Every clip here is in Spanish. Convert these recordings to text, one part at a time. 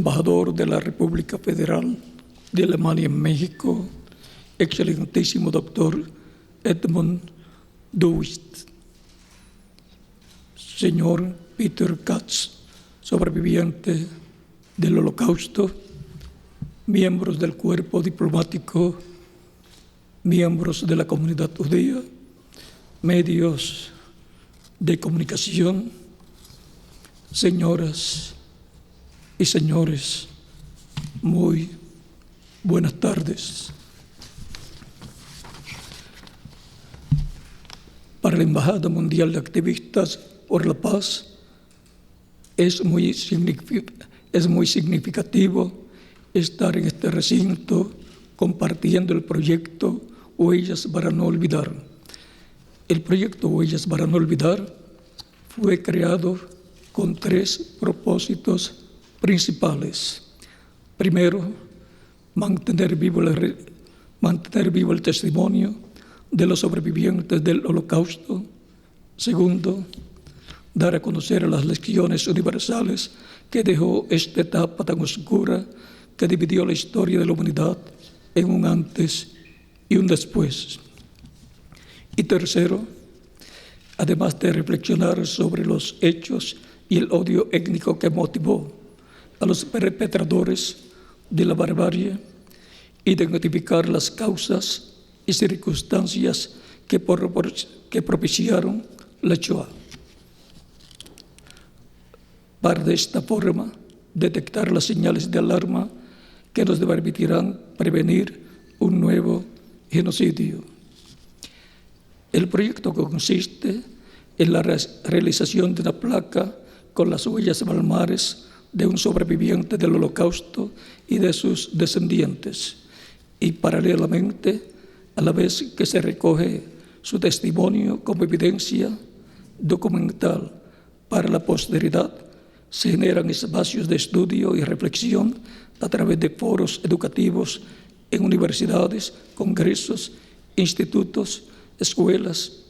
embajador de la República Federal de Alemania en México, excelentísimo doctor Edmund Douwit, señor Peter Katz, sobreviviente del Holocausto, miembros del cuerpo diplomático, miembros de la comunidad judía, medios de comunicación, señoras y señores, muy buenas tardes. Para la Embajada Mundial de Activistas por la Paz es muy significativo estar en este recinto compartiendo el proyecto Huellas para no olvidar. El proyecto Huellas para no olvidar fue creado con 3 propósitos principales. Primero, mantener vivo el testimonio de los sobrevivientes del Holocausto. Segundo, dar a conocer las lecciones universales que dejó esta etapa tan oscura que dividió la historia de la humanidad en un antes y un después. Y tercero, además de reflexionar sobre los hechos y el odio étnico que motivó a los perpetradores de la barbarie, identificar las causas y circunstancias que propiciaron la Shoah, para de esta forma detectar las señales de alarma que nos permitirán prevenir un nuevo genocidio. El proyecto consiste en la realización de una placa con las huellas palmares de un sobreviviente del Holocausto y de sus descendientes, y paralelamente, a la vez que se recoge su testimonio como evidencia documental para la posteridad, se generan espacios de estudio y reflexión a través de foros educativos en universidades, congresos, institutos, escuelas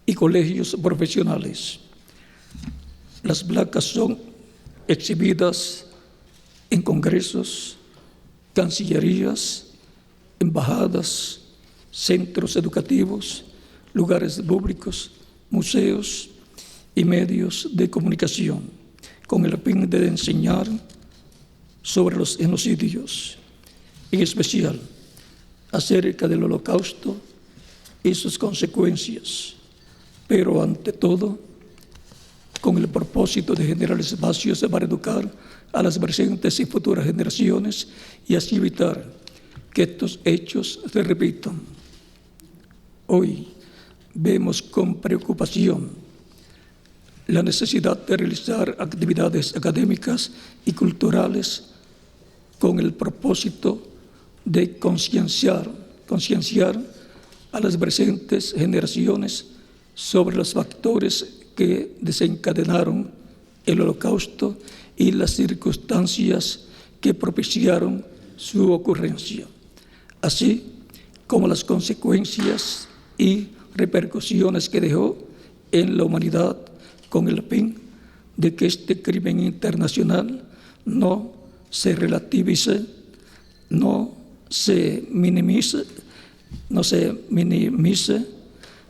y colegios profesionales. Las placas son exhibidas en congresos, cancillerías, embajadas, centros educativos, lugares públicos, museos y medios de comunicación, con el fin de enseñar sobre los genocidios, en especial acerca del Holocausto y sus consecuencias, pero ante todo con el propósito de generar espacios para educar a las presentes y futuras generaciones y así evitar que estos hechos se repitan. Hoy vemos con preocupación la necesidad de realizar actividades académicas y culturales con el propósito de concienciar a las presentes generaciones sobre los factores que desencadenaron el Holocausto y las circunstancias que propiciaron su ocurrencia, así como las consecuencias y repercusiones que dejó en la humanidad, con el fin de que este crimen internacional no se relativice, no se minimice,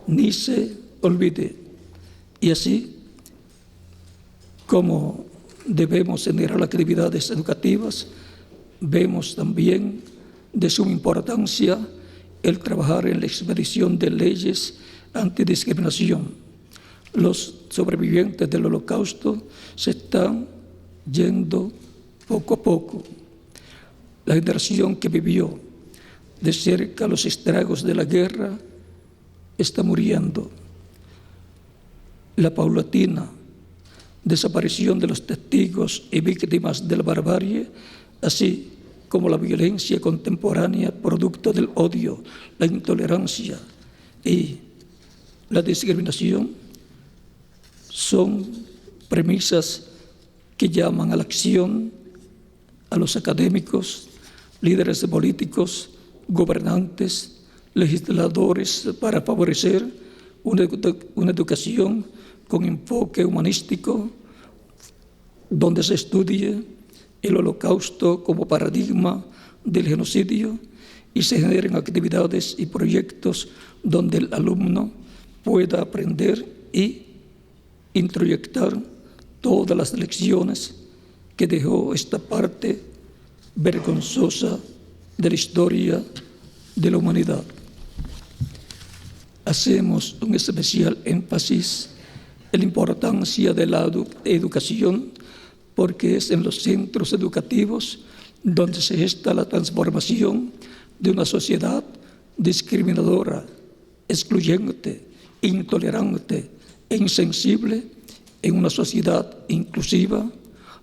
ni se olvide. Y así como debemos generar actividades educativas, vemos también de suma importancia el trabajar en la expedición de leyes antidiscriminación. Los sobrevivientes del Holocausto se están yendo poco a poco. La generación que vivió de cerca los estragos de la guerra está muriendo. La paulatina desaparición de los testigos y víctimas de la barbarie, así como la violencia contemporánea producto del odio, la intolerancia y la discriminación, son premisas que llaman a la acción a los académicos, líderes políticos, gobernantes, legisladores para favorecer una educación con enfoque humanístico donde se estudie el Holocausto como paradigma del genocidio y se generen actividades y proyectos donde el alumno pueda aprender y introyectar todas las lecciones que dejó esta parte vergonzosa de la historia de la humanidad. Hacemos un especial énfasis en la importancia de la educación porque es en los centros educativos donde se gesta la transformación de una sociedad discriminadora, excluyente, intolerante e insensible en una sociedad inclusiva,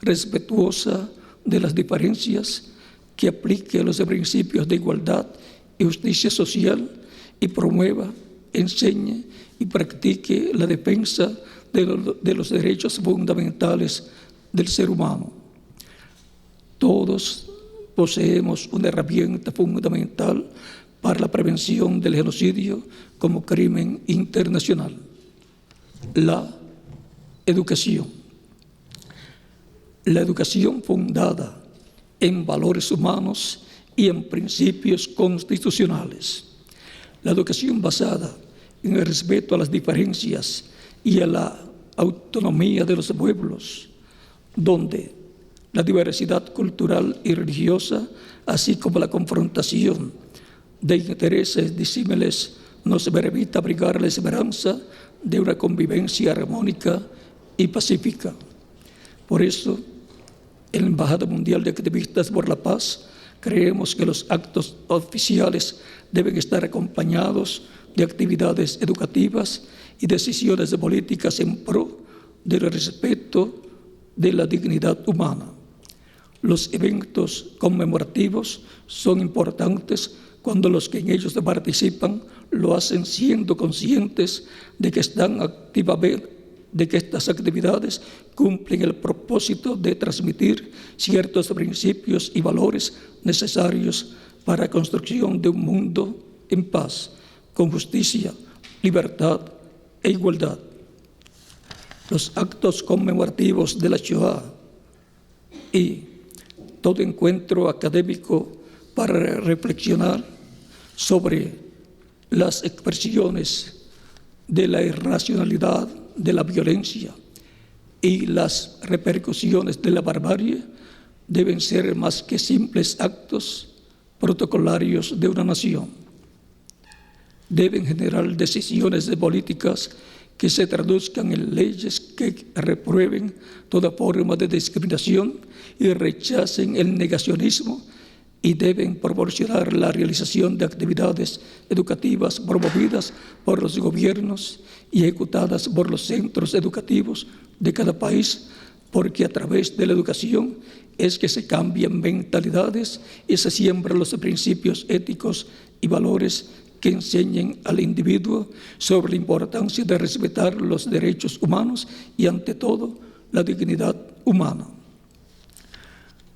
respetuosa de las diferencias, que aplique los principios de igualdad y justicia social y promueva, enseñe y practique la defensa de los derechos fundamentales del ser humano. Todos poseemos una herramienta fundamental para la prevención del genocidio como crimen internacional: la educación. La educación fundada en valores humanos y en principios constitucionales. La educación basada en el respeto a las diferencias y a la autonomía de los pueblos, donde la diversidad cultural y religiosa, así como la confrontación de intereses disímiles, nos permita abrigar la esperanza de una convivencia armónica y pacífica. Por eso, en la Embajada Mundial de Activistas por la Paz, creemos que los actos oficiales deben estar acompañados de actividades educativas y decisiones políticas en pro del respeto de la dignidad humana. Los eventos conmemorativos son importantes cuando los que en ellos participan lo hacen siendo conscientes de que estas actividades cumplen el propósito de transmitir ciertos principios y valores necesarios para la construcción de un mundo en paz, con justicia, libertad e igualdad. Los actos conmemorativos de la Shoah y todo encuentro académico para reflexionar sobre las expresiones de la irracionalidad, de la violencia y las repercusiones de la barbarie deben ser más que simples actos protocolarios de una nación. Deben generar decisiones de políticas que se traduzcan en leyes que reprueben toda forma de discriminación y rechacen el negacionismo, y deben proporcionar la realización de actividades educativas promovidas por los gobiernos y ejecutadas por los centros educativos de cada país, porque a través de la educación es que se cambian mentalidades y se siembran los principios éticos y valores que enseñen al individuo sobre la importancia de respetar los derechos humanos y, ante todo, la dignidad humana.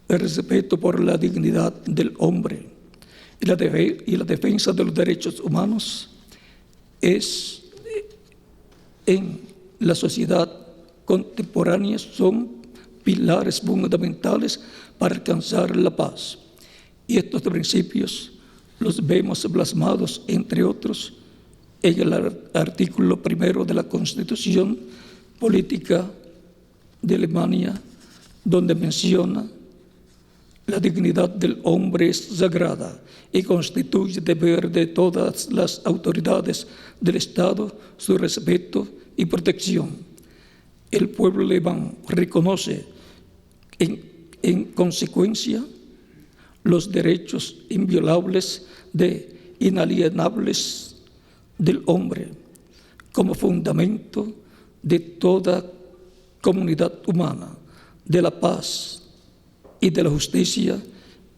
El respeto por la dignidad del hombre y la defensa de los derechos humanos es, en la sociedad contemporánea, son pilares fundamentales para alcanzar la paz. Y estos principios los vemos plasmados, entre otros, en el artículo 1 de la Constitución Política de Alemania, donde menciona: la dignidad del hombre es sagrada y constituye deber de todas las autoridades del Estado su respeto y protección. El pueblo alemán reconoce en consecuencia los derechos inviolables inalienables del hombre como fundamento de toda comunidad humana, de la paz y de la justicia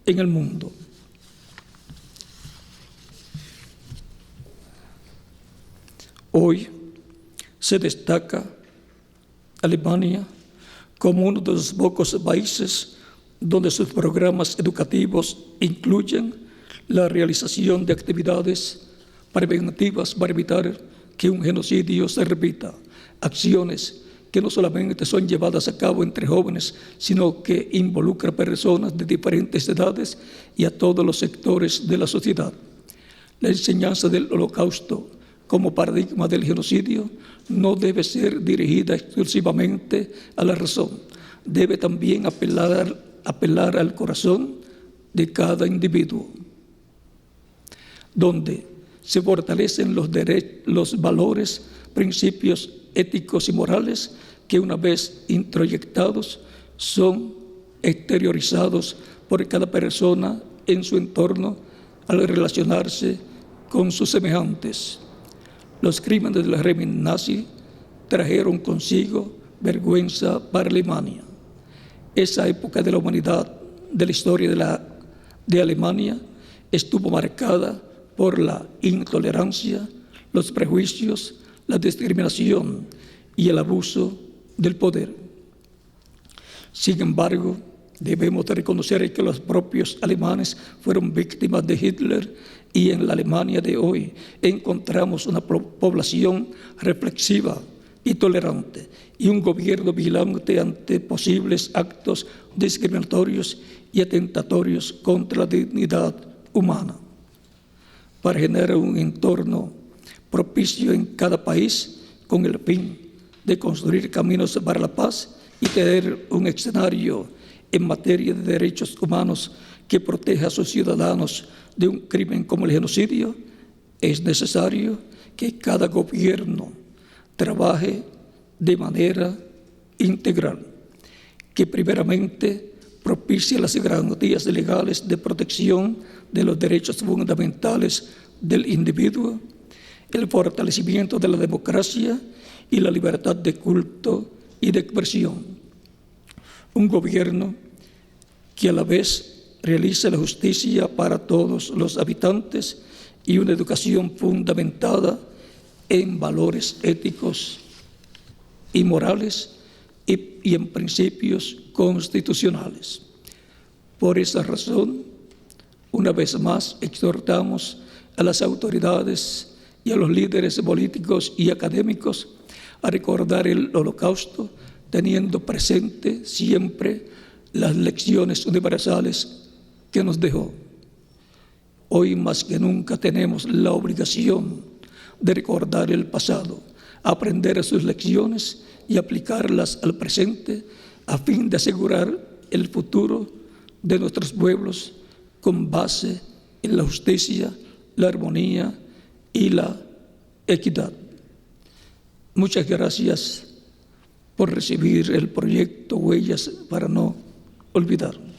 en el mundo. Hoy se destaca Alemania como uno de los pocos países donde sus programas educativos incluyen la realización de actividades preventivas para evitar que un genocidio se repita, acciones que no solamente son llevadas a cabo entre jóvenes, sino que involucra personas de diferentes edades y a todos los sectores de la sociedad. La enseñanza del Holocausto como paradigma del genocidio no debe ser dirigida exclusivamente a la razón, debe también apelar al corazón de cada individuo, donde se fortalecen los valores, principios éticos y morales que una vez introyectados son exteriorizados por cada persona en su entorno al relacionarse con sus semejantes. Los crímenes del régimen nazi trajeron consigo vergüenza para Alemania. Esa época de la humanidad, de la historia de Alemania, estuvo marcada por la intolerancia, los prejuicios, la discriminación y el abuso del poder. Sin embargo, debemos de reconocer que los propios alemanes fueron víctimas de Hitler y en la Alemania de hoy encontramos una población reflexiva y tolerante y un gobierno vigilante ante posibles actos discriminatorios y atentatorios contra la dignidad humana. Para generar un entorno propicio en cada país con el fin de construir caminos para la paz y tener un escenario en materia de derechos humanos que proteja a sus ciudadanos de un crimen como el genocidio, es necesario que cada gobierno trabaje de manera integral, que primeramente propicie las garantías legales de protección de los derechos fundamentales del individuo, el fortalecimiento de la democracia y la libertad de culto y de expresión. Un gobierno que a la vez realice la justicia para todos los habitantes y una educación fundamentada en valores éticos y morales y en principios constitucionales. Por esa razón, una vez más exhortamos a las autoridades y a los líderes políticos y académicos a recordar el Holocausto, teniendo presente siempre las lecciones universales que nos dejó. Hoy más que nunca tenemos la obligación de recordar el pasado, aprender sus lecciones y aplicarlas al presente a fin de asegurar el futuro de nuestros pueblos con base en la justicia, la armonía y la equidad. Muchas gracias por recibir el proyecto Huellas para no olvidar.